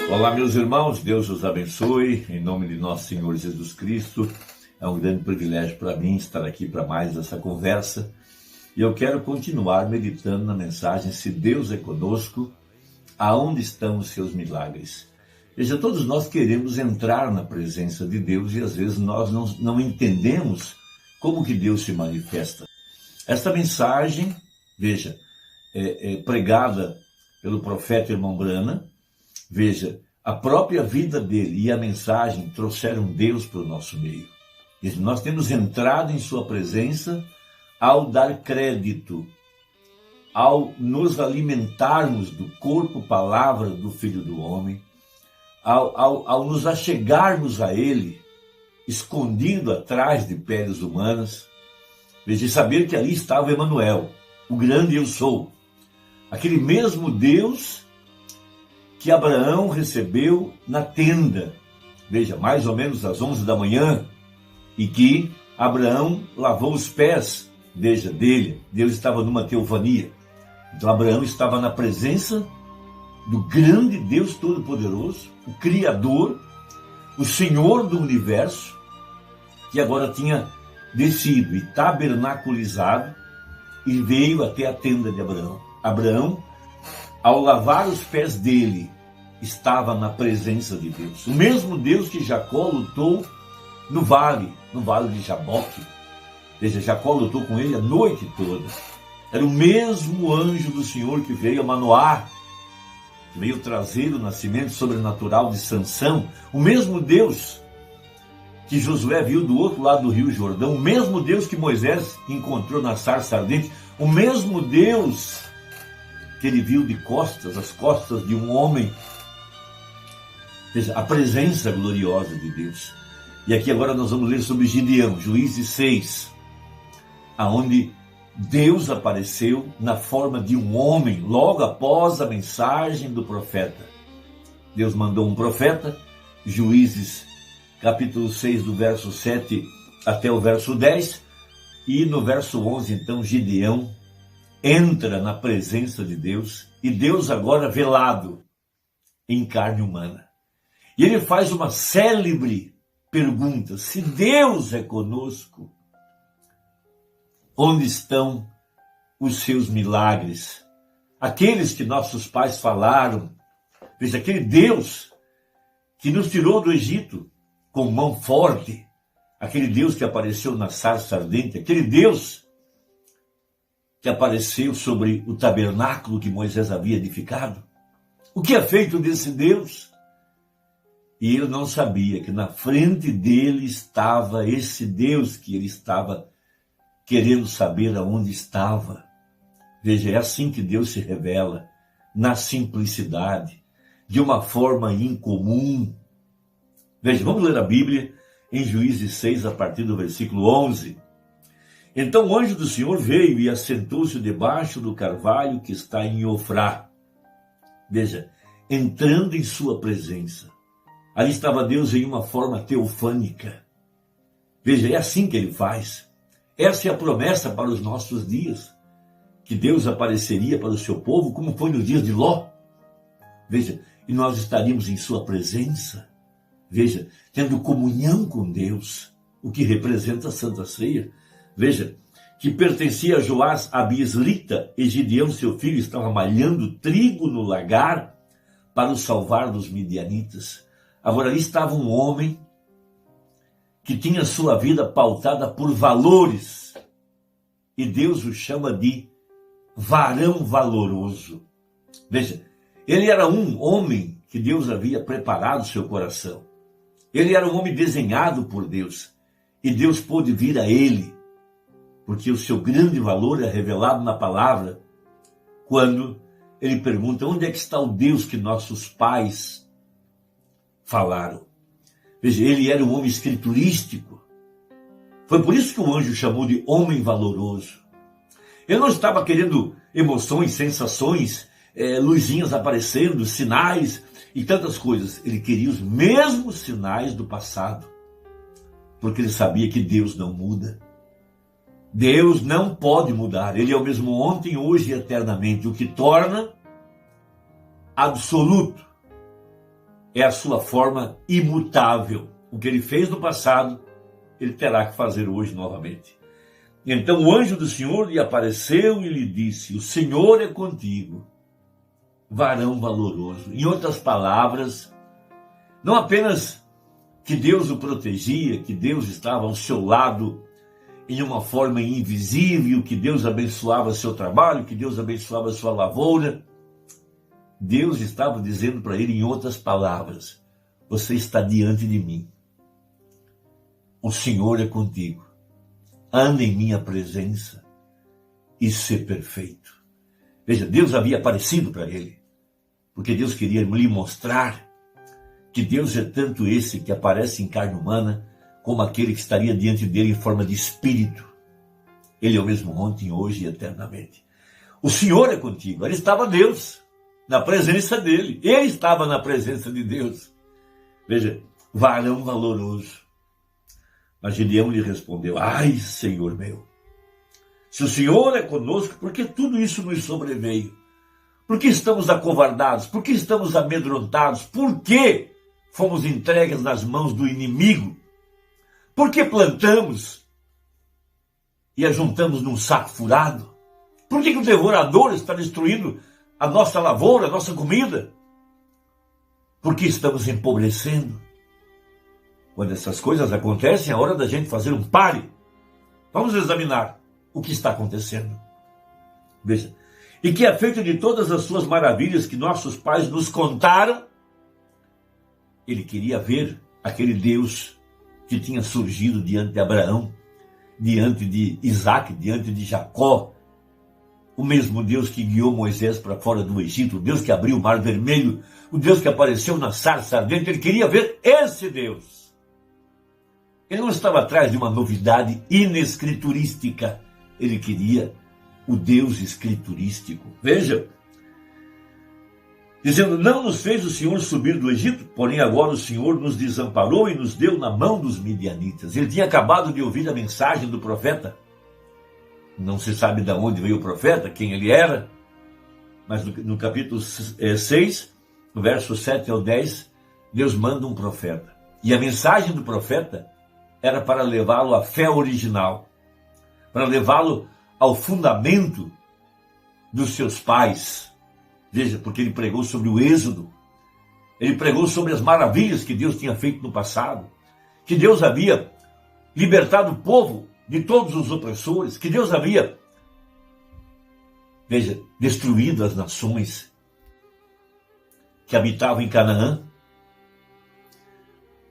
Olá, meus irmãos, Deus os abençoe, em nome de nosso Senhor Jesus Cristo. É um grande privilégio para mim estar aqui para mais essa conversa. E eu quero continuar meditando na mensagem: se Deus é conosco, aonde estão os seus milagres? Veja, todos nós queremos entrar na presença de Deus e às vezes nós não entendemos como que Deus se manifesta. Esta mensagem, veja, é pregada pelo profeta Irmão Branham. Veja, a própria vida dele e a mensagem trouxeram Deus para o nosso meio. E nós temos entrado em sua presença ao dar crédito, ao nos alimentarmos do corpo, palavra do Filho do Homem, ao nos achegarmos a ele, escondido atrás de peles humanas. Veja, e saber que ali estava Emanuel, o grande eu sou, aquele mesmo Deus que Abraão recebeu na tenda, veja, mais ou menos às 11 da manhã, e que Abraão lavou os pés, veja, dele. Deus estava numa teofania. Então Abraão estava na presença do grande Deus Todo-Poderoso, o Criador, o Senhor do Universo, que agora tinha descido e tabernaculizado e veio até a tenda de Abraão. Abraão, ao lavar os pés dele, estava na presença de Deus. O mesmo Deus que Jacó lutou no vale de Jaboque. Veja, Jacó lutou com ele a noite toda. Era o mesmo anjo do Senhor que veio a Manoá, que veio trazer o nascimento sobrenatural de Sansão. O mesmo Deus que Josué viu do outro lado do rio Jordão. O mesmo Deus que Moisés encontrou na sarça ardente. O mesmo Deus que ele viu de costas, as costas de um homem. Veja, a presença gloriosa de Deus. E aqui agora nós vamos ler sobre Gideão, Juízes 6, aonde Deus apareceu na forma de um homem, logo após a mensagem do profeta. Deus mandou um profeta, Juízes capítulo 6, do verso 7 até o verso 10, e no verso 11, então, Gideão entra na presença de Deus, e Deus agora velado em carne humana. E ele faz uma célebre pergunta: se Deus é conosco, onde estão os seus milagres? Aqueles que nossos pais falaram, veja, aquele Deus que nos tirou do Egito com mão forte, aquele Deus que apareceu na sarça ardente, aquele Deus que apareceu sobre o tabernáculo que Moisés havia edificado. O que é feito desse Deus? E ele não sabia que na frente dele estava esse Deus que ele estava querendo saber aonde estava. Veja, é assim que Deus se revela, na simplicidade, de uma forma incomum. Veja, vamos ler a Bíblia em Juízes 6, a partir do versículo 11. Então o anjo do Senhor veio e assentou-se debaixo do carvalho que está em Ofrá. Veja, entrando em sua presença. Ali estava Deus em uma forma teofânica. Veja, é assim que ele faz. Essa é a promessa para os nossos dias, que Deus apareceria para o seu povo, como foi nos dias de Ló. Veja, e nós estaríamos em sua presença. Veja, tendo comunhão com Deus, o que representa a Santa Ceia. Veja, que pertencia a Joás a Bislita, e Gideão, seu filho, estava malhando trigo no lagar para o salvar dos midianitas. Agora, ali estava um homem que tinha sua vida pautada por valores, e Deus o chama de varão valoroso. Veja, ele era um homem que Deus havia preparado seu coração. Ele era um homem desenhado por Deus, e Deus pôde vir a ele, porque o seu grande valor é revelado na palavra, quando ele pergunta: onde é que está o Deus que nossos pais falaram? Veja, ele era um homem escriturístico. Foi por isso que o anjo chamou de homem valoroso. Ele não estava querendo emoções, sensações, luzinhas aparecendo, sinais e tantas coisas. Ele queria os mesmos sinais do passado, porque ele sabia que Deus não muda. Deus não pode mudar. Ele é o mesmo ontem, hoje e eternamente, o que torna absoluto é a sua forma imutável. O que ele fez no passado, ele terá que fazer hoje novamente. Então o anjo do Senhor lhe apareceu e lhe disse: o Senhor é contigo, varão valoroso. Em outras palavras, não apenas que Deus o protegia, que Deus estava ao seu lado em uma forma invisível, que Deus abençoava seu trabalho, que Deus abençoava sua lavoura. Deus estava dizendo para ele, em outras palavras: você está diante de mim. O Senhor é contigo. Anda em minha presença e ser perfeito. Veja, Deus havia aparecido para ele, porque Deus queria lhe mostrar que Deus é tanto esse que aparece em carne humana, como aquele que estaria diante dele em forma de espírito. Ele é o mesmo ontem, hoje e eternamente. O Senhor é contigo. Ali estava Deus, na presença dele. Ele estava na presença de Deus. Veja, varão valoroso. Mas Gideão lhe respondeu: ai, Senhor meu, se o Senhor é conosco, por que tudo isso nos sobreveio? Por que estamos acovardados? Por que estamos amedrontados? Por que fomos entregues nas mãos do inimigo? Por que plantamos e ajuntamos num saco furado? Por que o devorador está destruindo a nossa lavoura, a nossa comida? Por que estamos empobrecendo? Quando essas coisas acontecem, é hora da gente fazer um pare. Vamos examinar o que está acontecendo. Veja, e que é feito de todas as suas maravilhas que nossos pais nos contaram. Ele queria ver aquele Deus que tinha surgido diante de Abraão, diante de Isaac, diante de Jacó. O mesmo Deus que guiou Moisés para fora do Egito, o Deus que abriu o Mar Vermelho, o Deus que apareceu na sarça ardente. Ele queria ver esse Deus. Ele não estava atrás de uma novidade inescriturística. Ele queria o Deus escriturístico. Veja, dizendo: não nos fez o Senhor subir do Egito, porém agora o Senhor nos desamparou e nos deu na mão dos midianitas. Ele tinha acabado de ouvir a mensagem do profeta. Não se sabe de onde veio o profeta, quem ele era, mas no capítulo 6, no verso 7 ao 10, Deus manda um profeta. E a mensagem do profeta era para levá-lo à fé original, para levá-lo ao fundamento dos seus pais. Veja, porque ele pregou sobre o êxodo, ele pregou sobre as maravilhas que Deus tinha feito no passado, que Deus havia libertado o povo de todos os opressores, que Deus havia, veja, destruído as nações que habitavam em Canaã,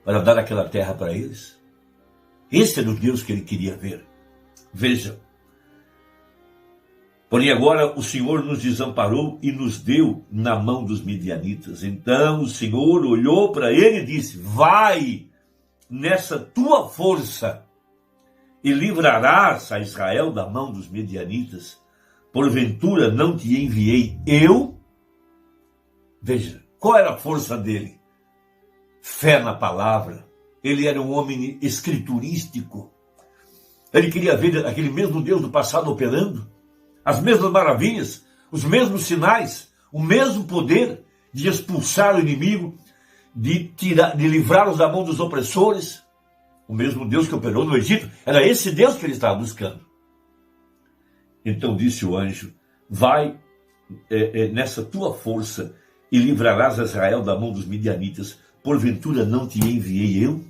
para dar aquela terra para eles. Esse era o Deus que ele queria ver. Veja, porém agora o Senhor nos desamparou e nos deu na mão dos midianitas. Então o Senhor olhou para ele e disse: vai nessa tua força e livrarás a Israel da mão dos midianitas. Porventura não te enviei eu? Veja, qual era a força dele? Fé na palavra. Ele era um homem escriturístico. Ele queria ver aquele mesmo Deus do passado operando, as mesmas maravilhas, os mesmos sinais, o mesmo poder de expulsar o inimigo, de livrá-los da mão dos opressores. O mesmo Deus que operou no Egito, era esse Deus que ele estava buscando. Então disse o anjo: vai nessa tua força e livrarás Israel da mão dos midianitas. Porventura não te enviei eu?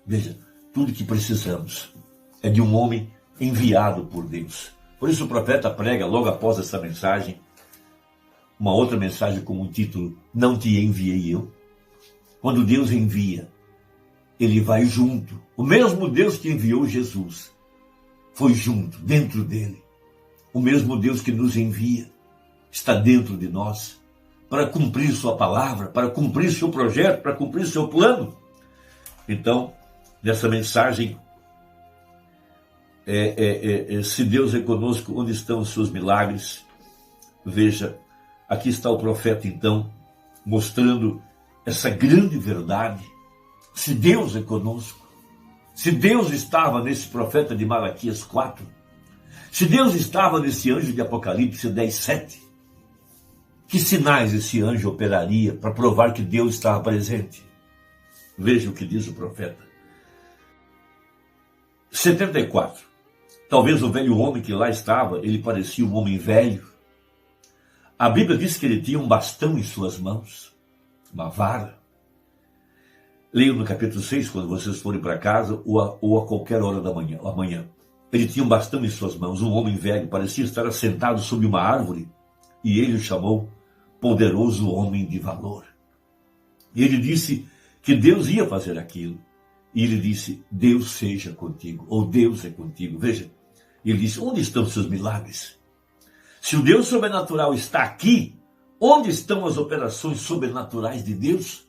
Veja, tudo que precisamos é de um homem enviado por Deus. Por isso o profeta prega logo após essa mensagem, uma outra mensagem com o título: não te enviei eu? Quando Deus envia, ele vai junto. O mesmo Deus que enviou Jesus foi junto, dentro dele. O mesmo Deus que nos envia está dentro de nós para cumprir sua palavra, para cumprir seu projeto, para cumprir seu plano. Então, nessa mensagem, se Deus é conosco, onde estão os seus milagres? Veja, aqui está o profeta então, mostrando essa grande verdade. Se Deus é conosco, se Deus estava nesse profeta de Malaquias 4, se Deus estava nesse anjo de Apocalipse 10:7, Que sinais esse anjo operaria para provar que Deus estava presente? Veja o que diz o profeta. 74. Talvez o velho homem que lá estava, ele parecia um homem velho. A Bíblia diz que ele tinha um bastão em suas mãos, uma vara. Leio no capítulo 6, quando vocês forem para casa, ou a qualquer hora da manhã, amanhã. Ele tinha um bastão em suas mãos, um homem velho, parecia estar assentado sob uma árvore, e ele o chamou poderoso homem de valor. E ele disse que Deus ia fazer aquilo. E ele disse, Deus seja contigo, ou Deus é contigo. Veja, ele disse, onde estão seus milagres? Se o Deus sobrenatural está aqui, onde estão as operações sobrenaturais de Deus?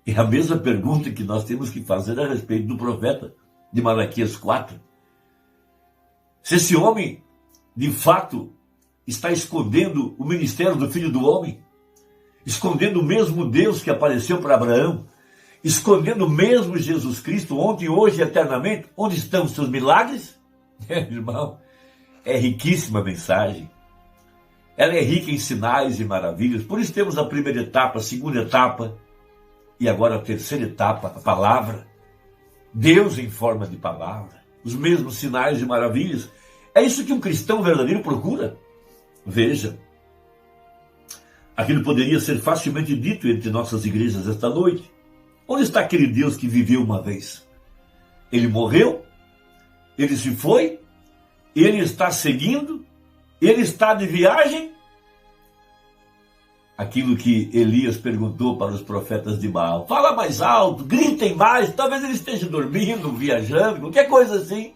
É a mesma pergunta que nós temos que fazer a respeito do profeta de Malaquias 4. Se esse homem, de fato, está escondendo o ministério do Filho do Homem, escondendo o mesmo Deus que apareceu para Abraão, escondendo o mesmo Jesus Cristo, ontem, hoje e eternamente, onde estão os seus milagres? Irmão, é riquíssima a mensagem. Ela é rica em sinais e maravilhas. Por isso temos a primeira etapa, a segunda etapa, e agora a terceira etapa, a palavra. Deus em forma de palavra. Os mesmos sinais e maravilhas. É isso que um cristão verdadeiro procura. Veja, aquilo poderia ser facilmente dito entre nossas igrejas esta noite. Onde está aquele Deus que viveu uma vez? Ele morreu, ele se foi, ele está seguindo, ele está de viagem. Aquilo que Elias perguntou para os profetas de Baal. Fala mais alto, gritem mais, talvez ele esteja dormindo, viajando, qualquer coisa assim.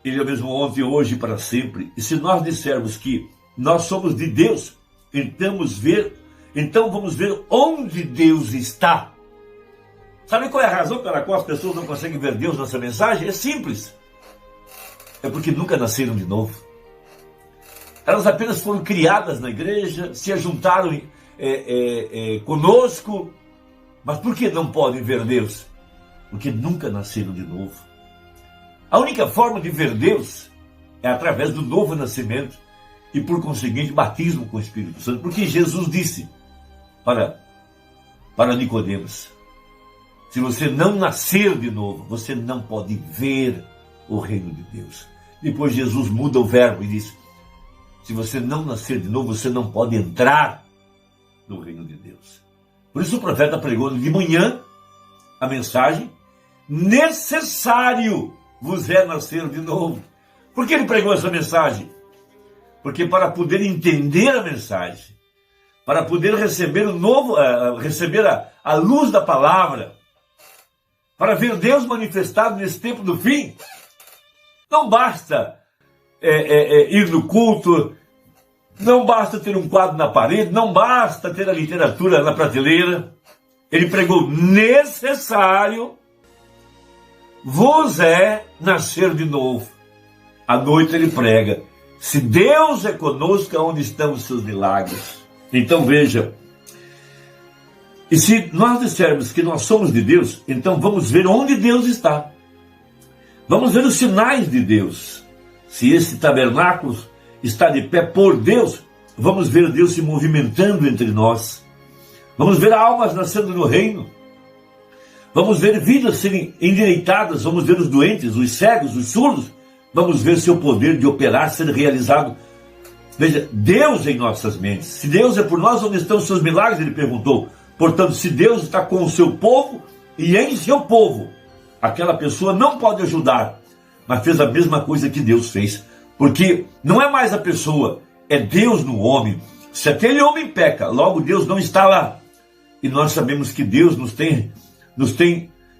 Ele é o mesmo ontem, hoje e para sempre. E se nós dissermos que nós somos de Deus, então vamos ver onde Deus está. Sabe qual é a razão pela qual as pessoas não conseguem ver Deus nessa mensagem? É simples. É porque nunca nasceram de novo. Elas apenas foram criadas na igreja, se ajuntaram conosco. Mas por que não podem ver Deus? Porque nunca nasceram de novo. A única forma de ver Deus é através do novo nascimento e, por conseguinte, batismo com o Espírito Santo. Porque Jesus disse para Nicodemos, se você não nascer de novo, você não pode ver o reino de Deus. Depois Jesus muda o verbo e diz, se você não nascer de novo, você não pode entrar no reino de Deus. Por isso o profeta pregou de manhã a mensagem, necessário vos é nascer de novo. Por que ele pregou essa mensagem? Porque para poder entender a mensagem, para poder receber a luz da palavra, para ver Deus manifestado nesse tempo do fim, não basta ir no culto, não basta ter um quadro na parede, não basta ter a literatura na prateleira. Ele pregou, necessário vos é nascer de novo. À noite ele prega, se Deus é conosco, onde estão os seus milagres? Então veja, e se nós dissermos que nós somos de Deus, então vamos ver onde Deus está. Vamos ver os sinais de Deus. Se esse tabernáculo está de pé por Deus, vamos ver Deus se movimentando entre nós. Vamos ver almas nascendo no reino. Vamos ver vidas serem endireitadas. Vamos ver os doentes, os cegos, os surdos. Vamos ver seu poder de operar ser realizado. Veja, Deus em nossas mentes. Se Deus é por nós, onde estão os seus milagres? Ele perguntou. Portanto, se Deus está com o seu povo e em seu povo, aquela pessoa não pode ajudar, mas fez a mesma coisa que Deus fez. Porque não é mais a pessoa, é Deus no homem. Se aquele homem peca, logo Deus não está lá. E nós sabemos que Deus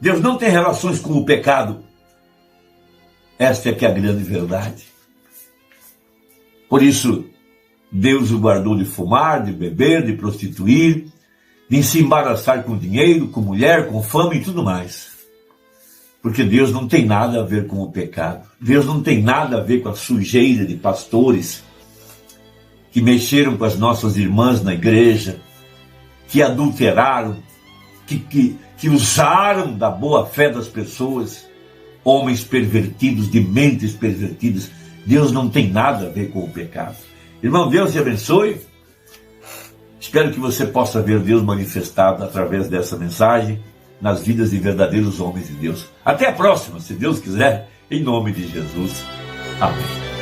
Deus não tem relações com o pecado. Esta é que é a grande verdade. Por isso, Deus o guardou de fumar, de beber, de prostituir, de se embaraçar com dinheiro, com mulher, com fama e tudo mais. Porque Deus não tem nada a ver com o pecado. Deus não tem nada a ver com a sujeira de pastores que mexeram com as nossas irmãs na igreja, que adulteraram, que usaram da boa fé das pessoas, homens pervertidos, de mentes pervertidas. Deus não tem nada a ver com o pecado. Irmão, Deus te abençoe. Espero que você possa ver Deus manifestado através dessa mensagem nas vidas de verdadeiros homens de Deus. Até a próxima, se Deus quiser, em nome de Jesus. Amém.